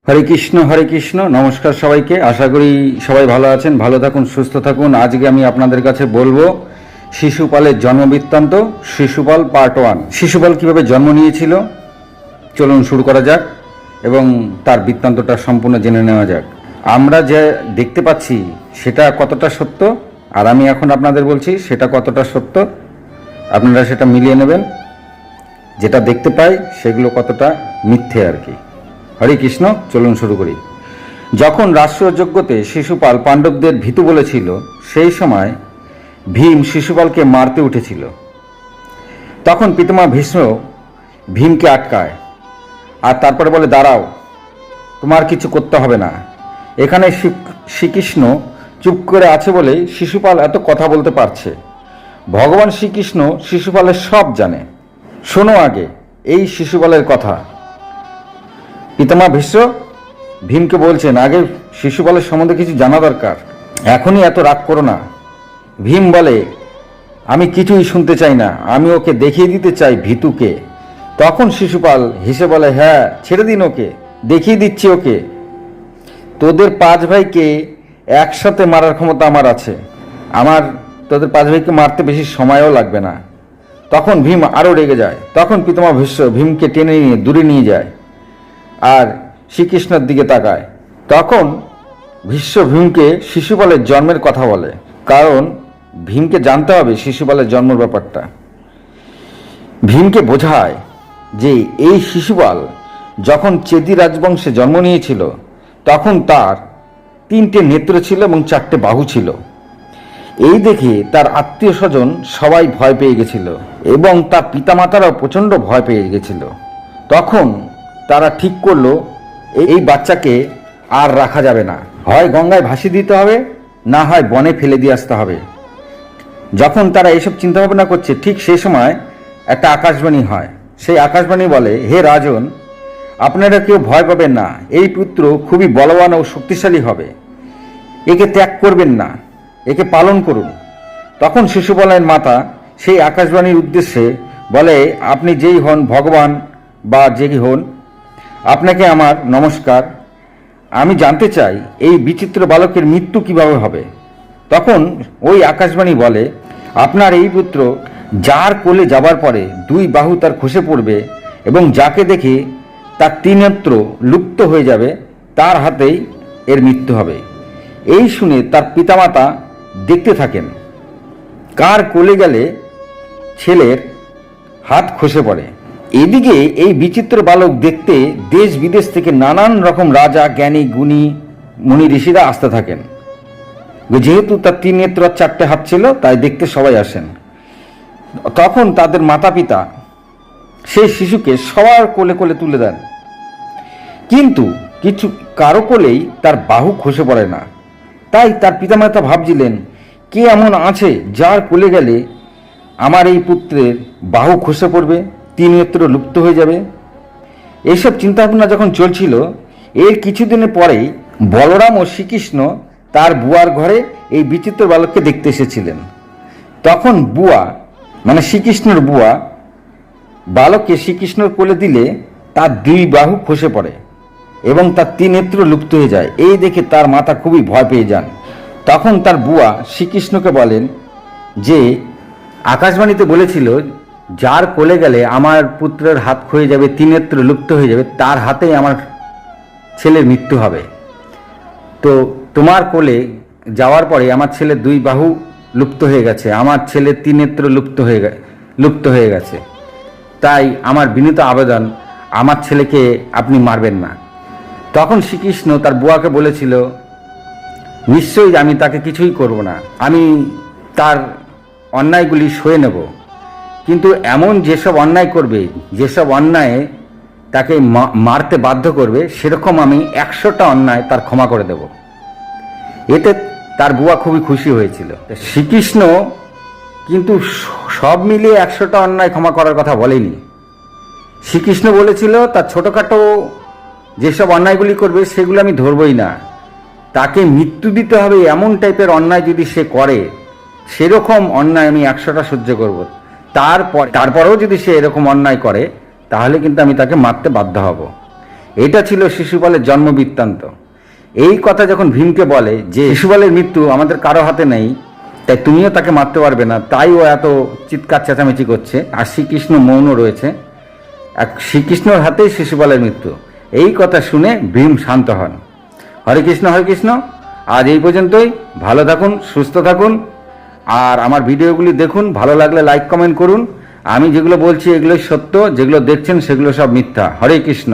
হরে কৃষ্ণ। নমস্কার সবাইকে। আশা করি সবাই ভালো আছেন, ভালো থাকুন, সুস্থ থাকুন। আজকে আমি আপনাদের কাছে বলবো শিশুপালের জন্মবৃত্তান্ত, শিশুপাল পার্ট 1। শিশুপাল কিভাবে জন্ম নিয়েছিল চলুন শুরু করা যাক এবং তার বৃত্তান্তটা সম্পূর্ণ জেনে নেওয়া যাক। আমরা যে দেখতে পাচ্ছি সেটা কতটা সত্য, আর আমি এখন আপনাদের বলছি সেটা কতটা সত্য, আপনারা সেটা মিলিয়ে নেবেন। যেটা দেখতে পাই সেগুলো কতটা মিথ্যে আর কি। হরে কৃষ্ণ, চলুন শুরু করি। যখন রাষ্ট্রযজ্ঞতে শিশুপাল পাণ্ডবদের ভীতু বলেছিল, সেই সময় ভীম শিশুপালকে মারতে উঠেছিল। তখন পিতামহ ভীষ্ম ভীমকে আটকায় আর তারপরে বলে, দাঁড়াও, তোমার কিছু করতে হবে না। এখানে শ্রীকৃষ্ণ চুপ করে আছে বলেই শিশুপাল এত কথা বলতে পারছে। ভগবান শ্রীকৃষ্ণ শিশুপালের সব জানে। শোনো আগে এই শিশুপালের কথা। পিতামহ ভীষ্ম ভীমকে বলছেন, আগে শিশুপালের সম্বন্ধে কিছু জানা দরকার, এখনই এত রাগ করো না। ভীম বলে, আমি কিছুই শুনতে চাই না, আমি ওকে দেখিয়ে দিতে চাই ভীতুকে। তখন শিশুপাল হেসে বলে, হ্যাঁ ছেড়ে দিন ওকে, দেখিয়ে দিচ্ছি ওকে। তোদের 5 ভাইকে একসাথে মারার ক্ষমতা আমার আছে, আমার তোদের 5 ভাইকে মারতে বেশি সময়ও লাগবে না। তখন ভীম আরও রেগে যায়। তখন পিতামহ ভীষ্ম ভীমকে টেনে নিয়ে দূরে নিয়ে যায় আর শ্রীকৃষ্ণের দিকে তাকায়। তখন ভীষ্ম ভীমকে শিশুপালের জন্মের কথা বলে, কারণ ভীমকে জানতে হবে শিশুপালের জন্মের ব্যাপারটা। ভীমকে বোঝায় যে এই শিশুপাল যখন চেদি রাজবংশে জন্ম নিয়েছিল তখন তার 3টে নেত্র ছিল এবং 4টে বাহু ছিল। এই দেখে তার আত্মীয় স্বজন সবাই ভয় পেয়ে গেছিল এবং তার পিতামাতারাও প্রচণ্ড ভয় পেয়ে গেছিল। তখন তারা ঠিক করলো এই বাচ্চাকে আর রাখা যাবে না, হয় গঙ্গায় ভাসিয়ে দিতে হবে, না হয় বনে ফেলে দিয়ে আসতে হবে। যখন তারা এইসব চিন্তা ভাবনা করছে, ঠিক সেই সময় একটা আকাশবাণী হয়। সেই আকাশবাণী বলে, হে রাজন, আপনারা কেউ ভয় পাবেন না, এই পুত্র খুবই বলবান ও শক্তিশালী হবে, একে ত্যাগ করবেন না, একে পালন করুন। তখন শিশুপালের মাতা সেই আকাশবাণীর উদ্দেশ্যে বলে, আপনি যেই হন, ভগবান বা যেই হন, আপনাকে আমার নমস্কার। আমি জানতে চাই এই বিচিত্র বালকের মৃত্যু কিভাবে হবে। তখন ওই আকাশবাণী বলে, আপনার এই পুত্র যার কোলে যাবার পরে 2 বাহু তার খসে পড়বে এবং যাকে দেখে তার 3 নেত্র লুপ্ত হয়ে যাবে, তার হাতেই এর মৃত্যু হবে। এই শুনে তার পিতামাতা দেখতে থাকেন কার কোলে গেলে ছেলের হাত খসে পড়ে। এদিকে এই বিচিত্র বালক দেখতে দেশ বিদেশ থেকে নানান রকম রাজা, জ্ঞানী, গুণী, মুনি, ঋষিরা আসতে থাকেন। যেহেতু তার 3 নেত্র আর 4টে হাত ছিল, তাই দেখতে সবাই আসেন। তখন তাদের মাতা পিতা সেই শিশুকে সবার কোলে কোলে তুলে দেন, কিন্তু কিছু কারো কোলেই তার বাহু খসে পড়ে না। তাই তার পিতামাতা ভাবছিলেন, কে এমন আছে যার কোলে গেলে আমার এই পুত্রের বাহু খসে পড়বে, 3 নেত্র লুপ্ত হয়ে যাবে। এইসব চিন্তাভাবনা যখন চলছিল, এর কিছুদিনের পরেই বলরাম ও শ্রীকৃষ্ণ তার বুয়ার ঘরে এই বিচিত্র বালককে দেখতে এসেছিলেন। তখন বুয়া মানে শ্রীকৃষ্ণর বুয়া বালককে শ্রীকৃষ্ণর কোলে দিলে তার 2 বাহু খসে পড়ে এবং তার 3 নেত্র লুপ্ত হয়ে যায়। এই দেখে তার মাতা খুবই ভয় পেয়ে যান। তখন তার বুয়া শ্রীকৃষ্ণকে বলেন যে আকাশবাণীতে বলেছিল, যার কোলে গেলে আমার পুত্রের হাত ক্ষয়ে যাবে, 3 নেত্র লুপ্ত হয়ে যাবে, তার হাতেই আমার ছেলের মৃত্যু হবে। তো তোমার কোলে যাওয়ার পরে আমার ছেলের 2 বাহু লুপ্ত হয়ে গেছে, আমার ছেলের 3 নেত্র লুপ্ত হয়ে গেছে। তাই আমার বিনীত আবেদন, আমার ছেলেকে আপনি মারবেন না। তখন শ্রীকৃষ্ণ তার বুয়াকে বলেছিল, নিশ্চয়ই আমি তাকে কিছুই করব না, আমি তার অন্যায়গুলি সয়ে নেব, কিন্তু এমন যেসব অন্যায় করবে, যেসব অন্যায় তাকে মারতে বাধ্য করবে, সেরকম আমি 100টা অন্যায় তার ক্ষমা করে দেব। এতে তার বুয়া খুবই খুশি হয়েছিল। শ্রীকৃষ্ণ কিন্তু সব মিলিয়ে 100টা অন্যায় ক্ষমা করার কথা বলেনি। শ্রীকৃষ্ণ বলেছিল, তার ছোটোখাটো যেসব অন্যায়গুলি করবে সেগুলো আমি ধরবই না, তাকে মৃত্যু দিতে হবে এমন টাইপের অন্যায় যদি সে করে, সেরকম অন্যায় আমি 100টা সহ্য করব। তারপরেও যদি সে এরকম অন্যায় করে, তাহলে কিন্তু আমি তাকে মারতে বাধ্য হব। এটা ছিল শিশুপালের জন্ম বৃত্তান্ত। এই কথা যখন ভীমকে বলে যে শিশুপালের মৃত্যু আমাদের কারো হাতে নেই, তাই তুমিও তাকে মারতে পারবে না, তাই ও এত চিৎকার চেঁচামেচি করছে, আর শ্রীকৃষ্ণ মৌন রয়েছে, শ্রীকৃষ্ণর হাতেই শিশুপালের মৃত্যু। এই কথা শুনে ভীম শান্ত হন। হরে কৃষ্ণ, হরে কৃষ্ণ। আজ এই পর্যন্তই। ভালো থাকুন, সুস্থ থাকুন, আর আমার ভিডিওগুলি দেখুন। ভালো লাগলে লাইক কমেন্ট করুন। আমি যেগুলো বলছি এগুলোই সত্য, যেগুলো দেখছেন সেগুলো সব মিথ্যা। হরে কৃষ্ণ।